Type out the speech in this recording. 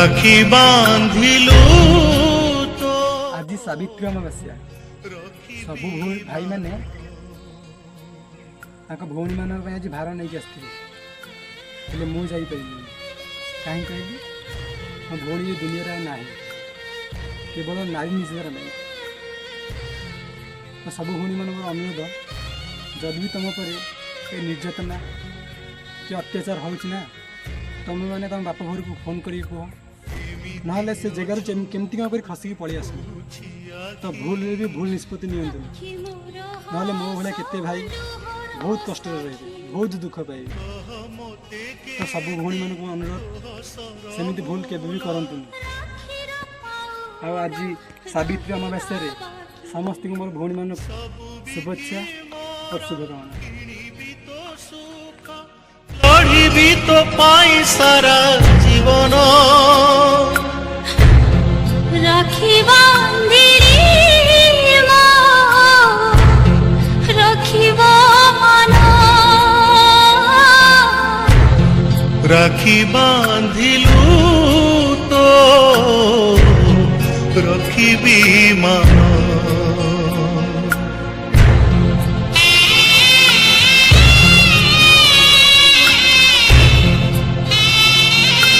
রাখি বাঁধিলু তো। आज सावित्री अमावास्या सबु भाई मैंने भौणी मान आज भार नहीं आसते मुझे जापारि कहीं कहली मो भौणी ये दुनिया ना केवल नारी निर्यार ना तो सब भौणी मान अनुरोध जदि भी तुम पर निर्यातना कि अत्याचार होना तुम मैंने तुम बाप घर को फोन कर कह ना से जगार केमती कर खसिक पलि आस तो भूल भी भूल निष्पत्ति नियंतु ना मो भाई केते भाई बहुत कष्ट रहे बहुत दुख पाए तो सब भौणी मान को अनुरोध सेमती भूल के भी करतु। आज सावित्री अमावास्या समस्त मोर भौणी मान शुभेच्छा और शुभकामना। लड़िबी तो पाई सारा जीवन राखी बांधिली रखिबो मन राखी बांधिलु तो रखिबी मा।